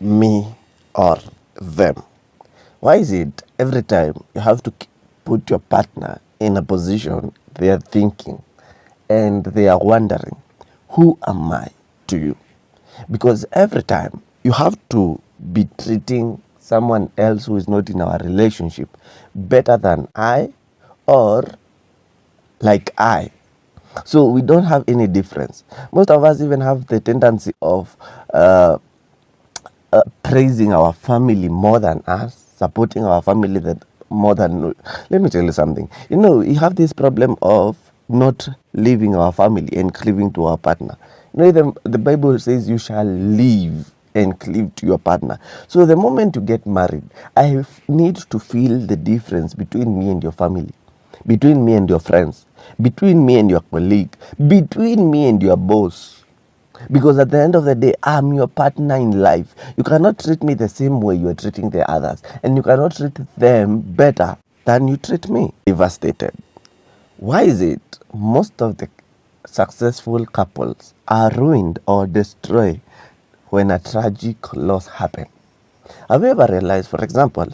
me or them? Why is it every time you have to put your partner in a position they are thinking and they are wondering, who am I to you? Because every time you have to be treating someone else who is not in our relationship better than I or like I. So we don't have any difference. Most of us even have the tendency of praising our family more than us, supporting our family that more than. Let me tell you something. You have this problem of not leaving our family and cleaving to our partner. The Bible says you shall leave and cleave to your partner. So the moment you get married, I need to feel the difference between me and your family, between me and your friends, between me and your colleague, between me and your boss. Because at the end of the day, I'm your partner in life. You cannot treat me the same way you are treating the others. And you cannot treat them better than you treat me. Devastated. Why is it most of the successful couples are ruined or destroyed when a tragic loss happens? Have you ever realized, for example,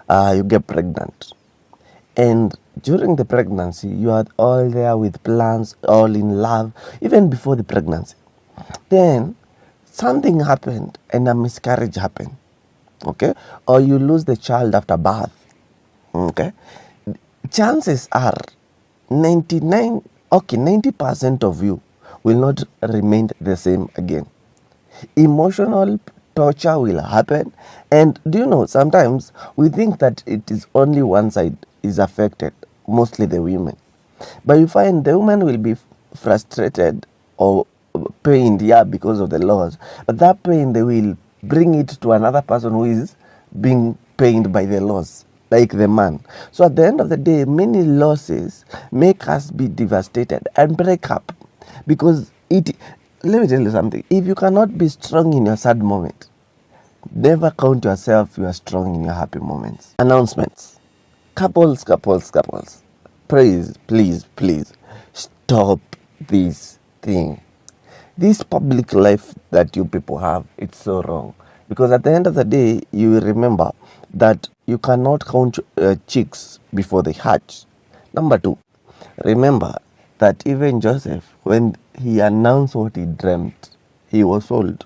you get pregnant, and during the pregnancy, you are all there with plans, all in love, even before the pregnancy. Then something happened and a miscarriage happened, okay? Or you lose the child after birth, okay? Chances are 90% of you will not remain the same again. Emotional torture will happen. And do you know, sometimes we think that it is only one side is affected, mostly the women. But you find the woman will be frustrated or pained, because of the loss. But that pain, they will bring it to another person who is being pained by the loss, like the man. So at the end of the day, many losses make us be devastated and break up. Because let me tell you something. If you cannot be strong in your sad moment, never count yourself you are strong in your happy moments. Announcements. Couples. Please, stop this thing. This public life that you people have, it's so wrong. Because at the end of the day, you will remember that you cannot count chicks before they hatch. Number 2, remember that even Joseph, when he announced what he dreamt, he was sold.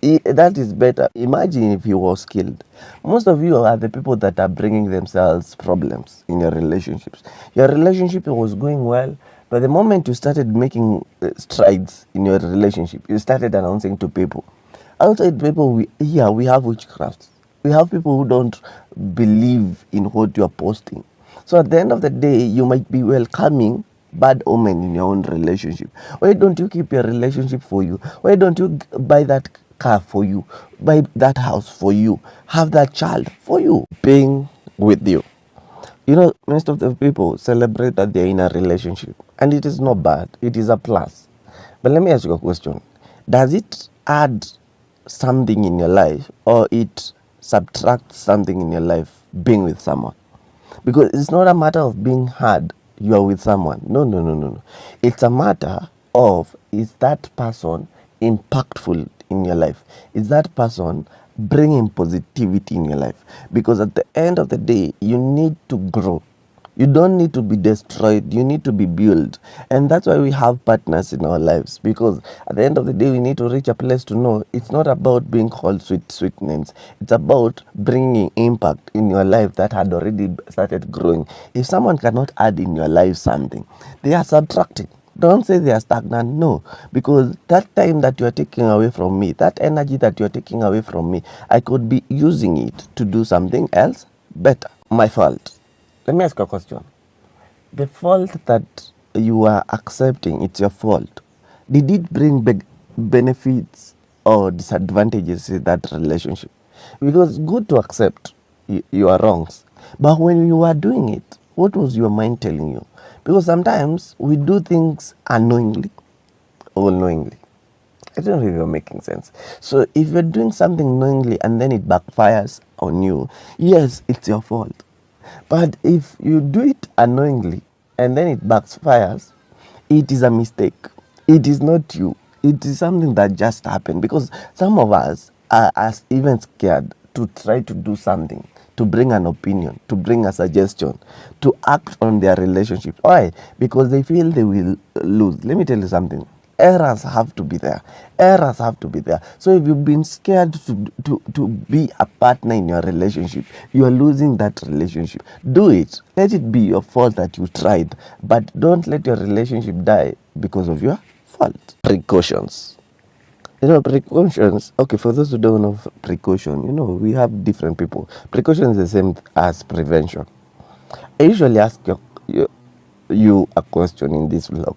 That is better. Imagine if he was killed. Most of you are the people that are bringing themselves problems in your relationships. Your relationship was going well, but the moment you started making strides in your relationship, you started announcing to people. Outside people, we have witchcrafts. We have people who don't believe in what you are posting. So at the end of the day, you might be welcoming bad omen in your own relationship. Why don't you keep your relationship for you? Why don't you buy that car for you? Buy that house for you? Have that child for you? Being with you. Most of the people celebrate that they're in a relationship, and it is not bad. It is a plus. But let me ask you a question. Does it add something in your life, or it subtracts something in your life being with someone? Because it's not a matter of being hard, you are with someone. No. It's a matter of, is that person impactful in your life? Is that person bringing positivity in your life? Because at the end of the day, you need to grow. You don't need to be destroyed. You need to be built. And that's why we have partners in our lives. Because at the end of the day, we need to reach a place to know it's not about being called sweet names. It's about bringing impact in your life that had already started growing. If someone cannot add in your life something, they are subtracting. Don't say they are stagnant. No, because that time that you are taking away from me, that energy that you are taking away from me, I could be using it to do something else better. My fault. Let me ask you a question. The fault that you are accepting, it's your fault. Did it bring benefits or disadvantages in that relationship? Because it's good to accept your wrongs. But when you are doing it, what was your mind telling you? Because sometimes we do things unknowingly or knowingly. I don't know if you're making sense. So if you're doing something knowingly and then it backfires on you, yes, it's your fault. But if you do it unknowingly and then it backfires, it is a mistake. It is not you. It is something that just happened. Because some of us, are as even scared to try to do something, to bring an opinion, to bring a suggestion, to act on their relationship. Why? Because they feel they will lose. Let me tell you something. Errors have to be there. Errors have to be there. So if you've been scared to be a partner in your relationship, you are losing that relationship. Do it. Let it be your fault that you tried. But don't let your relationship die because of your fault. Precautions. Precautions, okay, for those who don't know precaution, we have different people. Precaution is the same as prevention. I usually ask you a question in this vlog.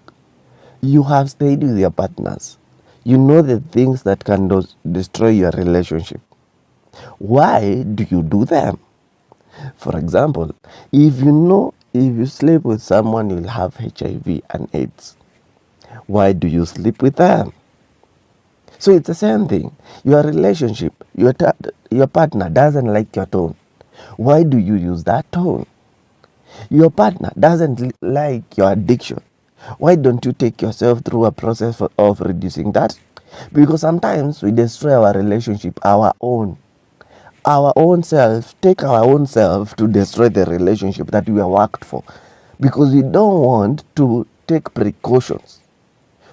You have stayed with your partners. You know the things that can destroy your relationship. Why do you do them? For example, if you sleep with someone, you'll have HIV and AIDS. Why do you sleep with them? So it's the same thing. Your relationship, your partner doesn't like your tone. Why do you use that tone? Your partner doesn't like your addiction. Why don't you take yourself through a process of reducing that? Because sometimes we destroy our relationship, our own self, take our own self to destroy the relationship that we have worked for. Because we don't want to take precautions.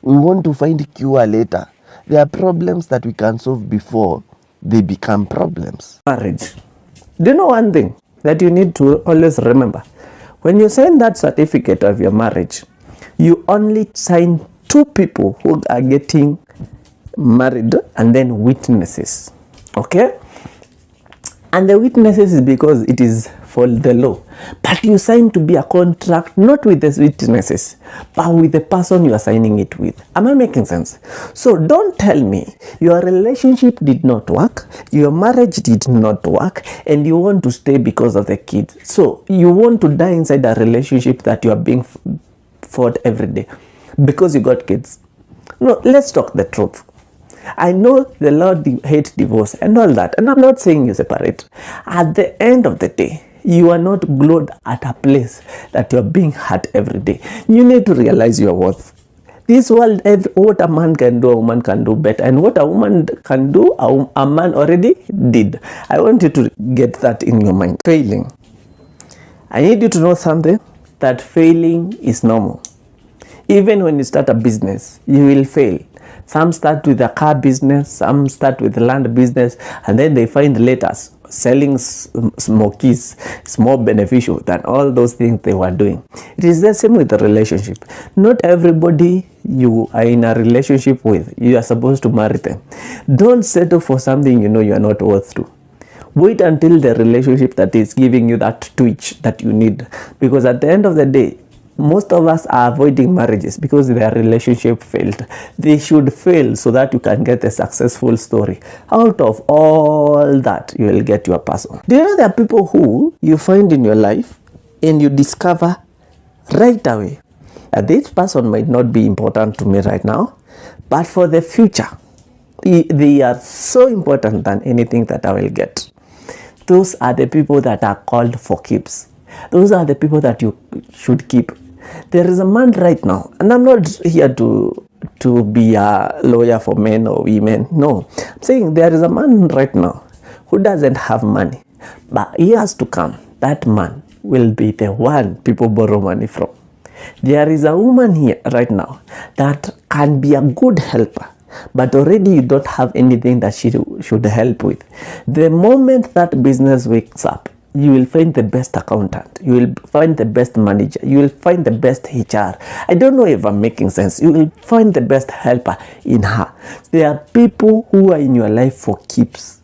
We want to find a cure later. There are problems that we can solve before they become problems. Marriage. Do you know one thing that you need to always remember? When you sign that certificate of your marriage, you only sign two people who are getting married and then witnesses. Okay? And the witnesses is because it is for the law. But you sign to be a contract not with the witnesses, but with the person you are signing it with. Am I making sense? So don't tell me your relationship did not work, your marriage did not work, and you want to stay because of the kids. So you want to die inside a relationship that you are being fought every day because you got kids. No, let's talk the truth. I know the Lord hates divorce and all that, and I'm not saying you separate. At the end of the day, you are not glued at a place that you're being hurt every day. You need to realize your worth. This world, what a man can do, a woman can do better, and what a woman can do, a man already did. I want you to get that in your mind. Failing. I need you to know something, that failing is normal. Even when you start a business, you will fail. Some start with a car business, some start with a land business, and then they find later selling smokies is more beneficial than all those things they were doing. It is the same with the relationship. Not everybody you are in a relationship with, you are supposed to marry them. Don't settle for something you know you are not worth to. Wait until the relationship that is giving you that twitch that you need. Because at the end of the day, most of us are avoiding marriages because their relationship failed. They should fail so that you can get a successful story. Out of all that, you will get your person. Do you know there are people who you find in your life and you discover right away that this person might not be important to me right now, but for the future, they are so important than anything that I will get. Those are the people that are called for keeps. Those are the people that you should keep. There is a man right now, and I'm not here to be a lawyer for men or women. No, I'm saying there is a man right now who doesn't have money, but years to come, that man will be the one people borrow money from. There is a woman here right now that can be a good helper, but already you don't have anything that she should help with. The moment that business wakes up, you will find the best accountant, you will find the best manager, you will find the best HR. I don't know if I'm making sense. You will find the best helper in her. There are people who are in your life for keeps.